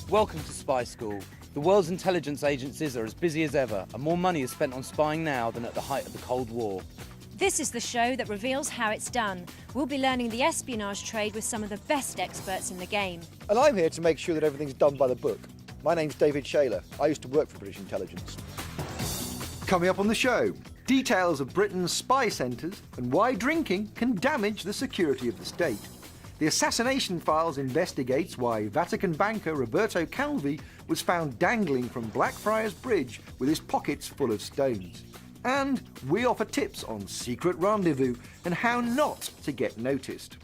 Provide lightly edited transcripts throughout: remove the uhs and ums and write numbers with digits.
Welcome to Spy School. The world's intelligence agencies are as busy as ever, and more money is spent on spying now than at the height of the Cold War. This is the show that reveals how it's done. We'll be learning the espionage trade with some of the best experts in the game. And I'm here to make sure that everything's done by the book. My name's David Shaler. I used to work for British intelligence. Coming up on the show, details of Britain's spy centres and why drinking can damage the security of the state. The Assassination Files investigates why Vatican banker Roberto Calvi was found dangling from Blackfriars Bridge with his pockets full of stones. And we offer tips on secret rendezvous and how not to get noticed.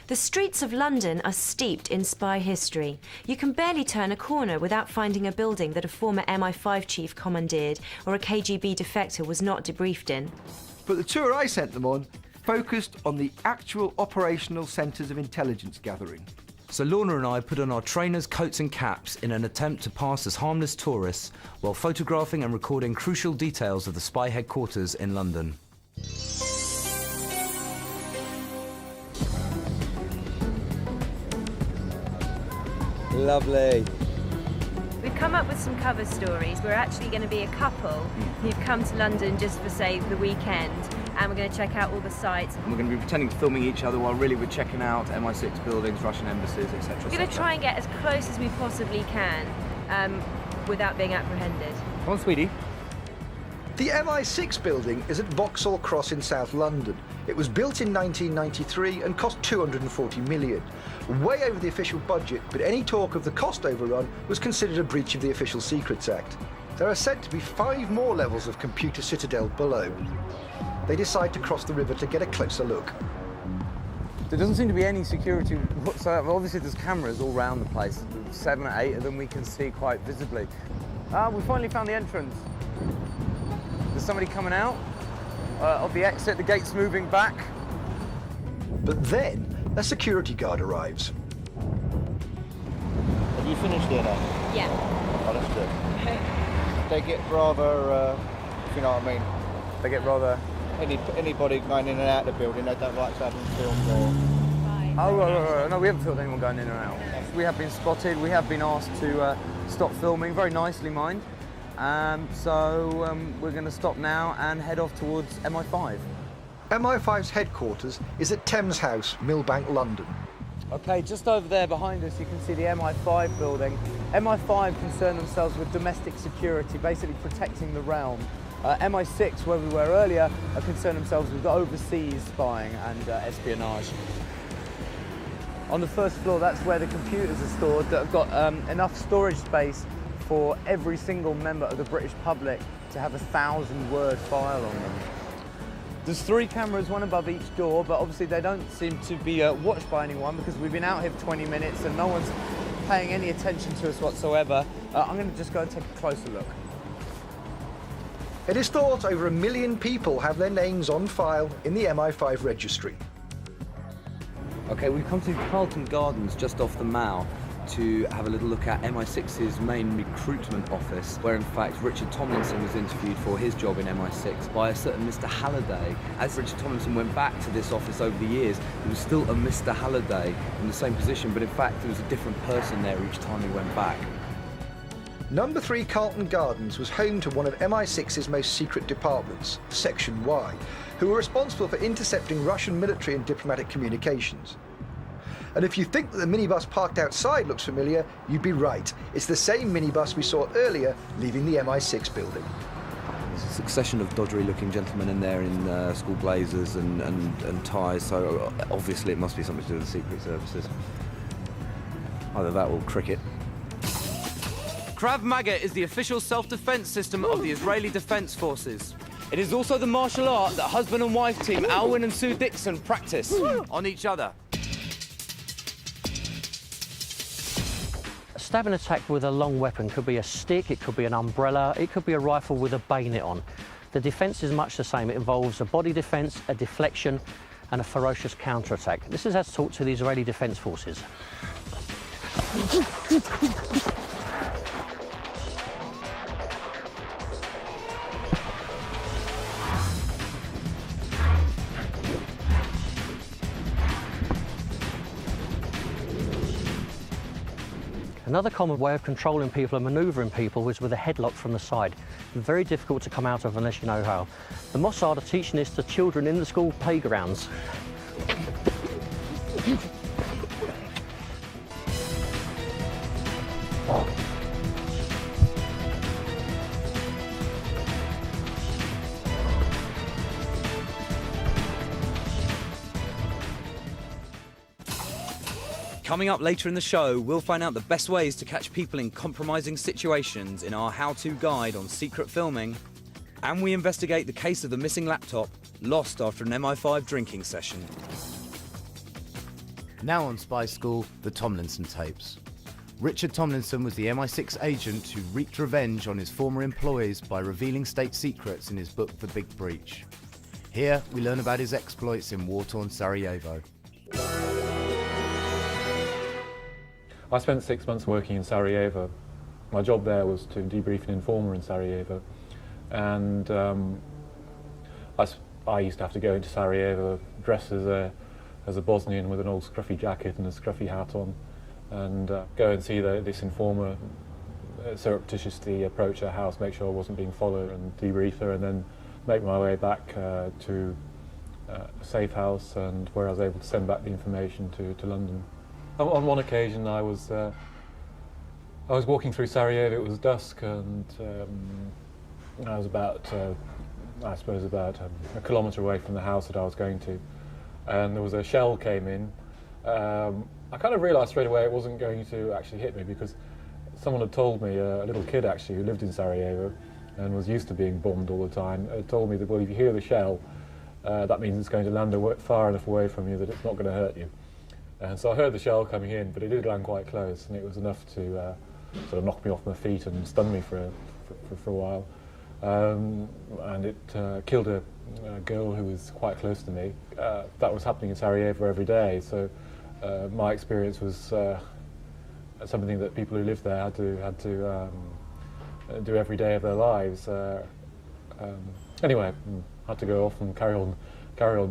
The streets of London are steeped in spy history. You can barely turn a corner without finding a building that a former MI5 chief commandeered or a KGB defector was not debriefed in. But the tour I sent them on focused on the actual operational centres of intelligence gathering. So Lorna and I put on our trainers, coats and caps in an attempt to pass as harmless tourists while photographing and recording crucial details of the spy headquarters in London. Lovely. We've come up with some cover stories. We're actually going to be a couple who've come to London just for, say, the weekend, and we're going to check out all the sites. And we're going to be pretending to filming each other while really we're checking out MI6 buildings, Russian embassies, etc. We're going to try and get as close as we possibly can without being apprehended. Come on, sweetie. The MI6 building is at Vauxhall Cross in South London. It was built in 1993 and cost 240 million. Way over the official budget, but any talk of the cost overrun was considered a breach of the Official Secrets Act. There are said to be 5 more levels of computer citadel below. They decide to cross the river to get a closer look. There doesn't seem to be any security whatsoever. Obviously there's cameras all around the place. 7 or 8 of them we can see quite visibly. We finally found the entrance. There's somebody coming out of the exit, the gate's moving back. But then a security guard arrives. Have you finished dinner? Yeah. Oh, that's good. They get rather, if you know what I mean. They get rather... Anybody going in and out of the building, they don't like to have them filmed or... Right. Oh, right. No, we haven't filmed anyone going in or out. We have been spotted, we have been asked to stop filming, very nicely, mind. So we're going to stop now and head off towards MI5. MI5's headquarters is at Thames House, Millbank, London. Okay, just over there behind us you can see the MI5 building. MI5 concern themselves with domestic security, basically protecting the realm. MI6, where we were earlier, concern themselves with overseas spying and espionage. On the first floor, that's where the computers are stored that have got enough storage space for every single member of the British public to have a 1,000-word file on them. There's 3 cameras, 1 above each door, but obviously they don't seem to be watched by anyone because we've been out here for 20 minutes and no one's paying any attention to us whatsoever. I'm going to just go and take a closer look. It is thought over 1 million people have their names on file in the MI5 registry. Okay, we've come to Carlton Gardens just off the Mall to have a little look at MI6's main recruitment office, where in fact Richard Tomlinson was interviewed for his job in MI6 by a certain Mr. Halliday. As Richard Tomlinson went back to this office over the years, there was still a Mr. Halliday in the same position, but in fact there was a different person there each time he went back. Number 3 Carlton Gardens was home to one of MI6's most secret departments, Section Y, who were responsible for intercepting Russian military and diplomatic communications. And if you think that the minibus parked outside looks familiar, you'd be right. It's the same minibus we saw earlier leaving the MI6 building. There's a succession of doddery-looking gentlemen in there in school blazers and ties, so obviously it must be something to do with the Secret Services. Either that or cricket. Krav Maga is the official self-defense system of the Israeli Defense Forces. It is also the martial art that husband and wife team Alwyn and Sue Dixon practice on each other. A stabbing attack with a long weapon could be a stick, it could be an umbrella, it could be a rifle with a bayonet on. The defence is much the same. It involves a body defence, a deflection and a ferocious counter-attack. This is as taught to the Israeli Defence Forces. Another common way of controlling people and manoeuvring people was with a headlock from the side. Very difficult to come out of unless you know how. The Mossad are teaching this to children in the school playgrounds. Coming up later in the show, we'll find out the best ways to catch people in compromising situations in our how-to guide on secret filming. And we investigate the case of the missing laptop, lost after an MI5 drinking session. Now on Spy School, the Tomlinson tapes. Richard Tomlinson was the MI6 agent who wreaked revenge on his former employees by revealing state secrets in his book The Big Breach. Here, we learn about his exploits in war-torn Sarajevo. I spent 6 months working in Sarajevo. My job there was to debrief an informer in Sarajevo. And I used to have to go into Sarajevo dressed as a Bosnian with an old scruffy jacket and a scruffy hat on, and go and see this informer surreptitiously approach her house, make sure I wasn't being followed, and debrief her, and then make my way back to a safe house, and where I was able to send back the information to London. On one occasion, I was walking through Sarajevo. It was dusk, and I was about, I suppose, about a kilometre away from the house that I was going to, and there was a shell came in. I kind of realised straight away it wasn't going to actually hit me, because someone had told me, a little kid actually who lived in Sarajevo and was used to being bombed all the time, had told me that, well, if you hear the shell, that means it's going to land far enough away from you that it's not going to hurt you. And so I heard the shell coming in, but it did land quite close, and it was enough to sort of knock me off my feet and stun me for a while. And it killed a girl who was quite close to me. That was happening in Sarajevo every day, so my experience was something that people who lived there had to do every day of their lives. Anyway, I had to go off and carry on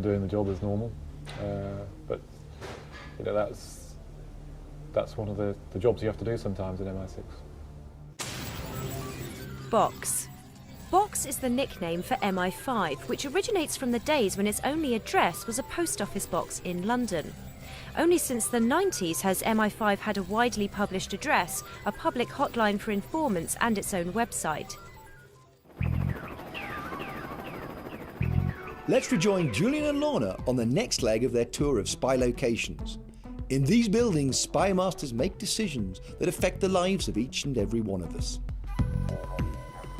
doing the job as normal. But you know, that's one of the jobs you have to do sometimes in MI6. Box. Box is the nickname for MI5, which originates from the days when its only address was a post office box in London. Only since the 90s has MI5 had a widely published address, a public hotline for informants, and its own website. Let's rejoin Julian and Lorna on the next leg of their tour of spy locations. In these buildings, spy masters make decisions that affect the lives of each and every one of us.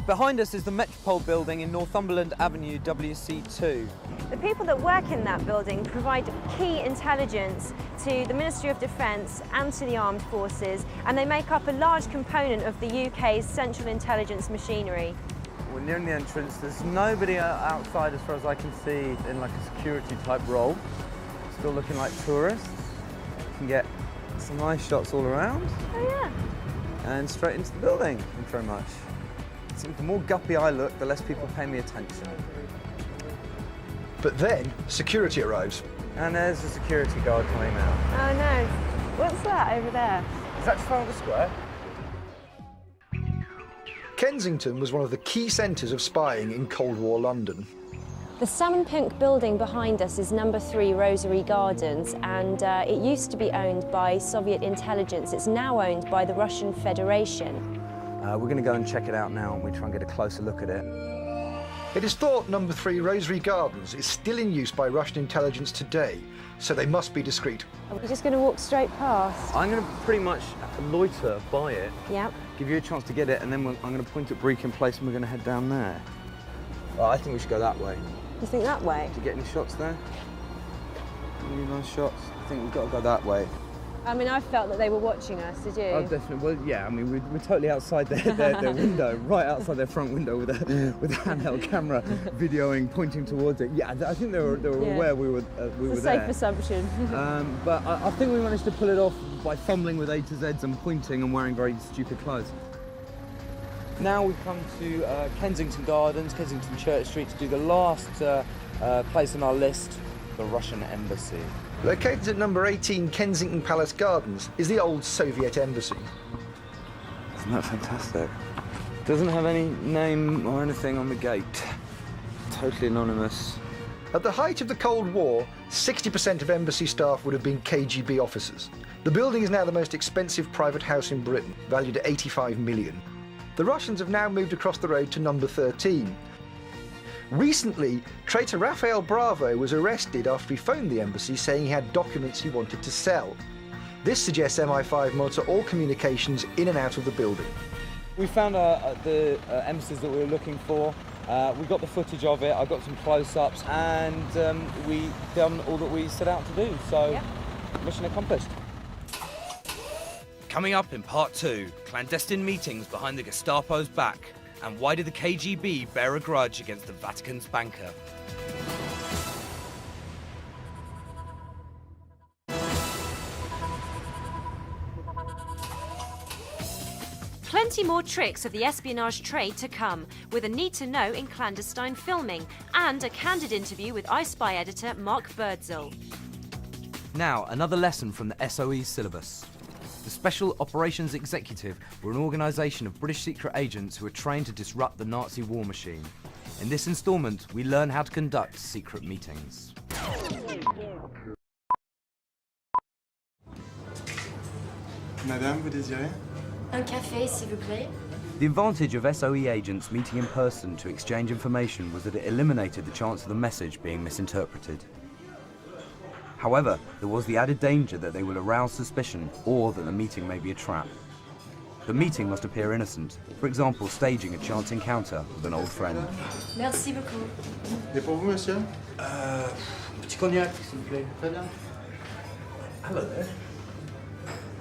Behind us is the Metropole building in Northumberland Avenue, WC2. The people that work in that building provide key intelligence to the Ministry of Defence and to the armed forces, and they make up a large component of the UK's central intelligence machinery. We're nearing the entrance. There's nobody outside as far as I can see in like a security type role. Still looking like tourists. You can get some nice shots all around. Oh yeah. And straight into the building. Thank you very much. It seems the more guppy I look, the less people pay me attention. But then, security arrives. And there's a security guard coming out. Oh no. What's that over there? Is that Trafalgar Square? Kensington was one of the key centres of spying in Cold War London. The salmon pink building behind us is number 3 Rosary Gardens, and it used to be owned by Soviet intelligence. It's now owned by the Russian Federation. We're going to go and check it out now, and we try and get a closer look at it. It is thought number 3 Rosary Gardens is still in use by Russian intelligence today, so they must be discreet. Are we just going to walk straight past? I'm going to pretty much loiter by it, Yep. give you a chance to get it, and then I'm going to point at Brecon Place and we're going to head down there. Well, I think we should go that way. You think that way? Did you get any shots there? Any nice shots? I think we've got to go that way. I mean, I felt that they were watching us, did you? Oh, definitely. Well, yeah, I mean, we're totally outside their window, right outside their front window with a handheld camera, videoing, pointing towards it. Yeah, I think they were aware we were there. It's a safe assumption. But I think we managed to pull it off by fumbling with A to Zs and pointing and wearing very stupid clothes. Now we've come to Kensington Gardens, Kensington Church Street, to do the last place on our list, the Russian Embassy. Located at number 18 Kensington Palace Gardens is the old Soviet embassy. Isn't that fantastic? Doesn't have any name or anything on the gate. Totally anonymous. At the height of the Cold War, 60% of embassy staff would have been KGB officers. The building is now the most expensive private house in Britain, valued at 85 million. The Russians have now moved across the road to number 13. Recently, traitor Rafael Bravo was arrested after he phoned the embassy saying he had documents he wanted to sell. This suggests MI5 monitor all communications in and out of the building. We found the embassies that we were looking for. We got the footage of it, I got some close-ups, and we done all that we set out to do, so mission accomplished. Coming up in part 2, clandestine meetings behind the Gestapo's back, and why did the KGB bear a grudge against the Vatican's banker? Plenty more tricks of the espionage trade to come, with a need to know in clandestine filming, and a candid interview with iSpy editor Mark Birdsall. Now, another lesson from the SOE syllabus. The Special Operations Executive were an organisation of British secret agents who were trained to disrupt the Nazi war machine. In this instalment, we learn how to conduct secret meetings. Madame, vous désirez? Un café, s'il vous plaît. The advantage of SOE agents meeting in person to exchange information was that it eliminated the chance of the message being misinterpreted. However, there was the added danger that they will arouse suspicion or that the meeting may be a trap. The meeting must appear innocent, for example, staging a chance encounter with an old friend. Merci beaucoup. Et pour vous, monsieur? Petit cognac, s'il vous plaît. Très bien. Hello there.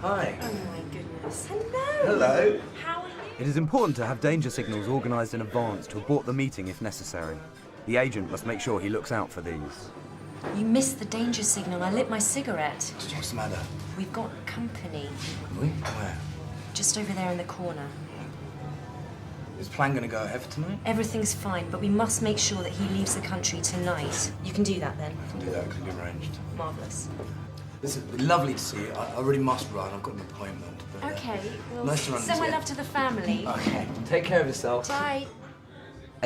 Hi. Oh my goodness. Hello. Hello. How are you? It is important to have danger signals organised in advance to abort the meeting if necessary. The agent must make sure he looks out for these. You missed the danger signal. I lit my cigarette. What's the matter? We've got company. We? Where? Just over there in the corner. Is the plan going to go ahead for tonight? Everything's fine, but we must make sure that he leaves the country tonight. You can do that then. I can do that, it can be arranged. Marvellous. Listen, lovely to see you. I really must run, I've got an appointment. But, Okay, well, nice to run send my into you. love to the family. Okay, take care of yourself. Bye.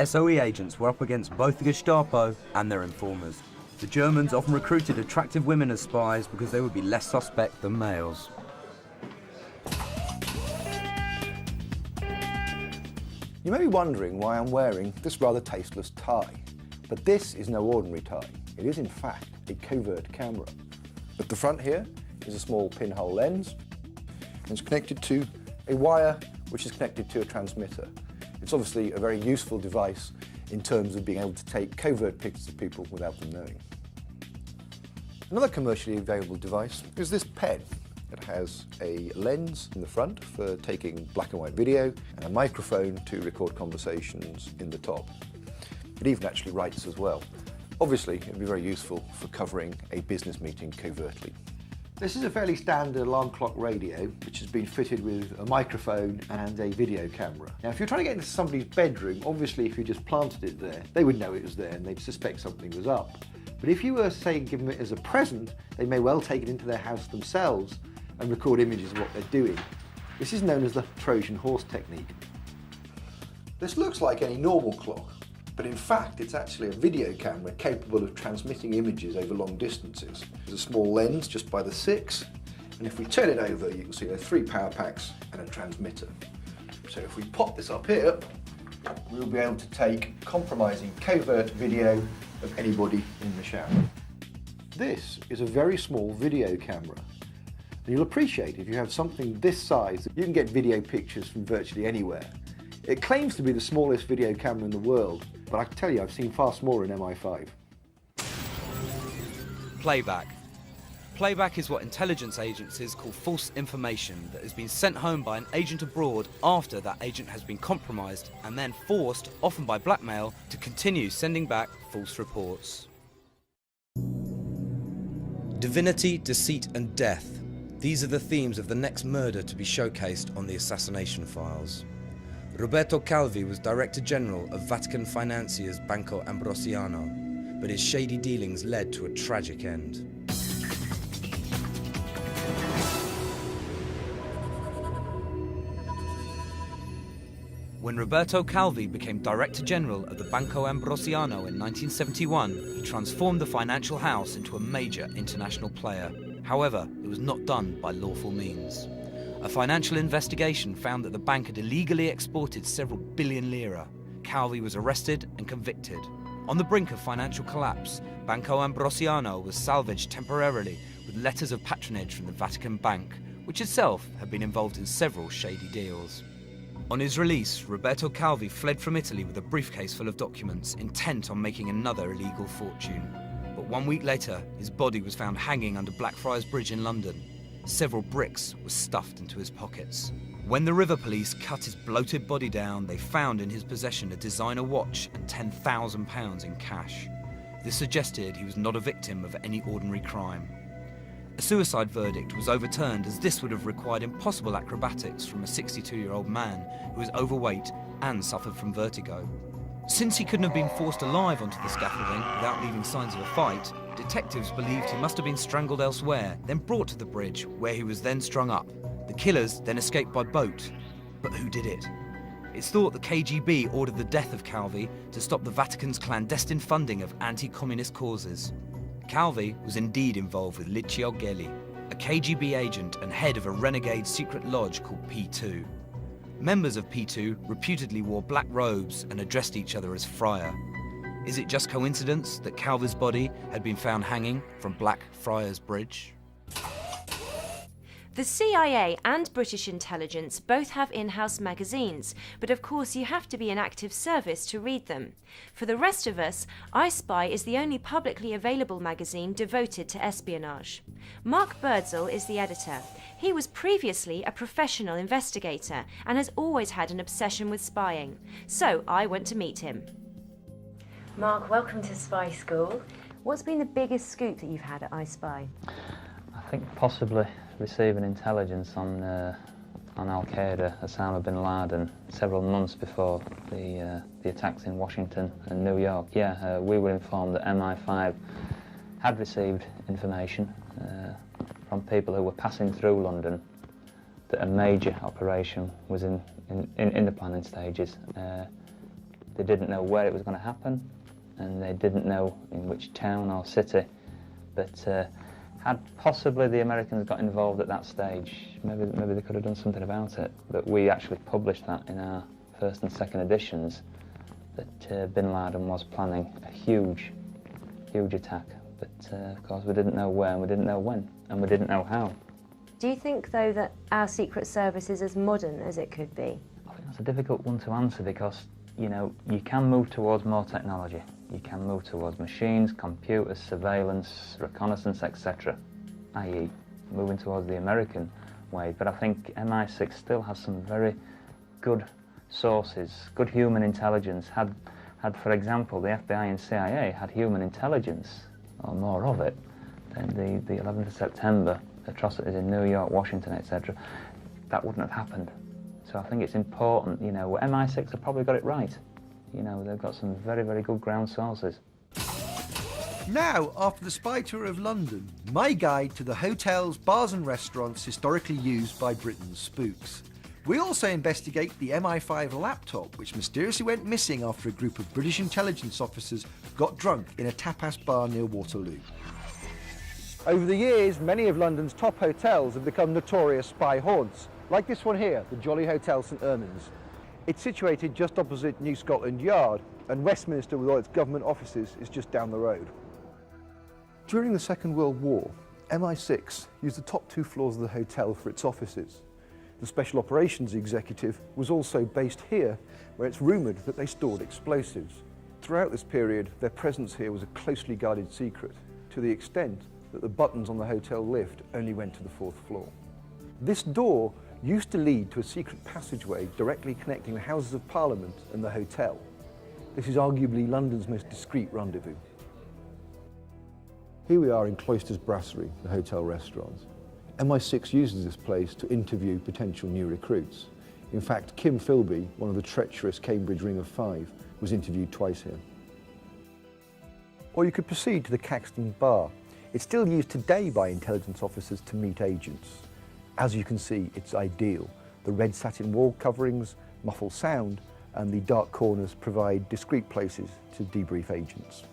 SOE agents were up against both the Gestapo and their informers. The Germans often recruited attractive women as spies because they would be less suspect than males. You may be wondering why I'm wearing this rather tasteless tie. But this is no ordinary tie. It is, in fact, a covert camera. At the front here is a small pinhole lens. It's connected to a wire which is connected to a transmitter. It's obviously a very useful device in terms of being able to take covert pictures of people without them knowing. Another commercially available device is this pen. It has a lens in the front for taking black and white video and a microphone to record conversations in the top. It even actually writes as well. Obviously, it would be very useful for covering a business meeting covertly. This is a fairly standard alarm clock radio, which has been fitted with a microphone and a video camera. Now, if you're trying to get into somebody's bedroom, obviously if you just planted it there, they would know it was there and they'd suspect something was up. But if you were, say, give them it as a present, they may well take it into their house themselves and record images of what they're doing. This is known as the Trojan horse technique. This looks like any normal clock, but in fact it's actually a video camera capable of transmitting images over long distances. There's a small lens just by the 6, and if we turn it over you can see there are 3 power packs and a transmitter. So if we pop this up here, we'll be able to take compromising covert video of anybody in the shower. This is a very small video camera. And you'll appreciate if you have something this size, you can get video pictures from virtually anywhere. It claims to be the smallest video camera in the world, but I can tell you I've seen far smaller in MI5. Playback. Playback is what intelligence agencies call false information that has been sent home by an agent abroad after that agent has been compromised and then forced, often by blackmail, to continue sending back false reports. Divinity, deceit and death. These are the themes of the next murder to be showcased on the Assassination Files. Roberto Calvi was Director General of Vatican financiers Banco Ambrosiano, but his shady dealings led to a tragic end. When Roberto Calvi became Director General of the Banco Ambrosiano in 1971, he transformed the financial house into a major international player. However, it was not done by lawful means. A financial investigation found that the bank had illegally exported several billion lira. Calvi was arrested and convicted. On the brink of financial collapse, Banco Ambrosiano was salvaged temporarily with letters of patronage from the Vatican Bank, which itself had been involved in several shady deals. On his release, Roberto Calvi fled from Italy with a briefcase full of documents, intent on making another illegal fortune. But 1 week later, his body was found hanging under Blackfriars Bridge in London. Several bricks were stuffed into his pockets. When the River Police cut his bloated body down, they found in his possession a designer watch and £10,000 in cash. This suggested he was not a victim of any ordinary crime. A suicide verdict was overturned, as this would have required impossible acrobatics from a 62-year-old man who was overweight and suffered from vertigo. Since he couldn't have been forced alive onto the scaffolding without leaving signs of a fight, detectives believed he must have been strangled elsewhere, then brought to the bridge, where he was then strung up. The killers then escaped by boat. But who did it? It's thought the KGB ordered the death of Calvi to stop the Vatican's clandestine funding of anti-communist causes. Calvi was indeed involved with Licio Gelli, a KGB agent and head of a renegade secret lodge called P2. Members of P2 reputedly wore black robes and addressed each other as Friar. Is it just coincidence that Calvi's body had been found hanging from Blackfriars Bridge? The CIA and British intelligence both have in-house magazines, but of course you have to be in active service to read them. For the rest of us, I Spy is the only publicly available magazine devoted to espionage. Mark Birdsall is the editor. He was previously a professional investigator and has always had an obsession with spying. So I went to meet him. Mark, welcome to Spy School. What's been the biggest scoop that you've had at I Spy? I think possibly receiving intelligence on Al-Qaeda, Osama bin Laden, several months before the attacks in Washington and New York. We were informed that MI5 had received information from people who were passing through London that a major operation was in the planning stages. They didn't know where it was going to happen, and they didn't know in which town or city, but had possibly the Americans got involved at that stage, maybe they could have done something about it. But we actually published that in our first and second editions, that bin Laden was planning a huge attack. But of course we didn't know where, and we didn't know when, and we didn't know how. Do you think, though, that our Secret Service is as modern as it could be? I think that's a difficult one to answer, because, you know, you can move towards more technology. You can move towards machines, computers, surveillance, reconnaissance, etc., i.e. moving towards the American way. But I think MI6 still has some very good sources, good human intelligence. Had, for example, the FBI and CIA had human intelligence, or more of it, then the 11th of September atrocities in New York, Washington, etc., that wouldn't have happened. So I think it's important, you know, MI6 have probably got it right. You know, they've got some very, very good ground sources. Now, after the spy tour of London, my guide to the hotels, bars and restaurants historically used by Britain's spooks. We also investigate the MI5 laptop, which mysteriously went missing after a group of British intelligence officers got drunk in a tapas bar near Waterloo. Over the years, many of London's top hotels have become notorious spy haunts, like this one here, the Jolly Hotel St Ermines. It's situated just opposite New Scotland Yard, and Westminster, with all its government offices, is just down the road. During the Second World War, MI6 used the top 2 floors of the hotel for its offices. The Special Operations Executive was also based here, where it's rumoured that they stored explosives. Throughout this period, their presence here was a closely guarded secret, to the extent that the buttons on the hotel lift only went to the 4th floor. This door used to lead to a secret passageway directly connecting the Houses of Parliament and the hotel. This is arguably London's most discreet rendezvous. Here we are in Cloisters Brasserie, the hotel restaurant. MI6 uses this place to interview potential new recruits. In fact, Kim Philby, one of the treacherous Cambridge Ring of Five, was interviewed twice here. Or you could proceed to the Caxton Bar. It's still used today by intelligence officers to meet agents. As you can see, it's ideal. The red satin wall coverings muffle sound, and the dark corners provide discreet places to debrief agents.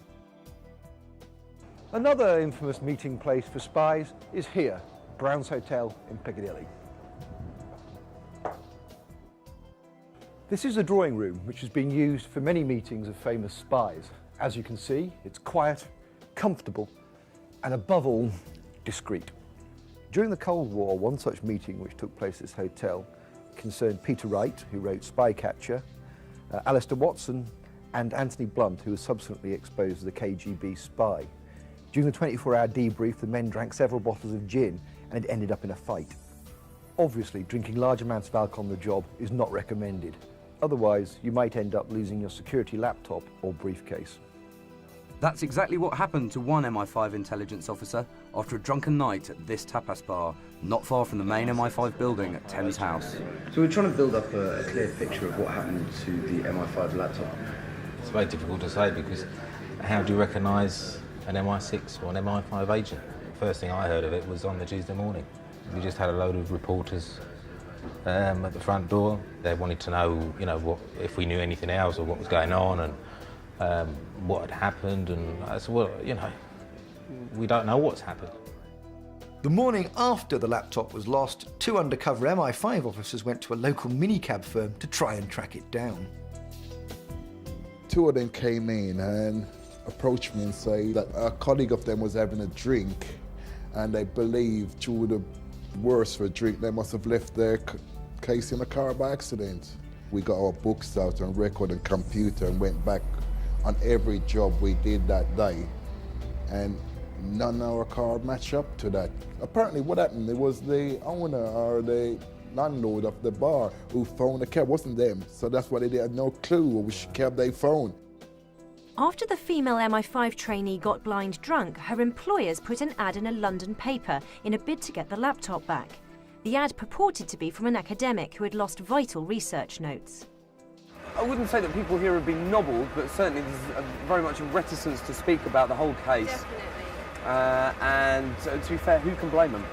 Another infamous meeting place for spies is here, Brown's Hotel in Piccadilly. This is a drawing room which has been used for many meetings of famous spies. As you can see, it's quiet, comfortable, and above all, discreet. During the Cold War, one such meeting which took place at this hotel concerned Peter Wright, who wrote Spycatcher, Alistair Watson, and Anthony Blunt, who was subsequently exposed as a KGB spy. During the 24-hour debrief, the men drank several bottles of gin and it ended up in a fight. Obviously, drinking large amounts of alcohol on the job is not recommended. Otherwise, you might end up losing your security laptop or briefcase. That's exactly what happened to one MI5 intelligence officer after a drunken night at this tapas bar, not far from the main MI5 building at Thames House. So we're trying to build up a clear picture of what happened to the MI5 laptop. It's very difficult to say because how do you recognise an MI6 or an MI5 agent? First thing I heard of it was on the Tuesday morning. We just had a load of reporters at the front door. They wanted to know, what if we knew anything else or what was going on and what had happened. And I said, well, we don't know what's happened. The morning after the laptop was lost, 2 undercover MI5 officers went to a local minicab firm to try and track it down. 2 of them came in and approached me and said that a colleague of them was having a drink and they believed through the worse for a drink they must have left their case in a car by accident. We got our books out and record and computer and went back on every job we did that day, and none of our car matched up to that. Apparently what happened, it was the owner or the landlord of the bar who phoned the cab, wasn't them, so that's why they had no clue which cab they phoned. After the female MI5 trainee got blind drunk, her employers put an ad in a London paper in a bid to get the laptop back. The ad purported to be from an academic who had lost vital research notes. I wouldn't say that people here have been nobbled, but certainly there's very much a reticence to speak about the whole case. Definitely. And to be fair, who can blame them?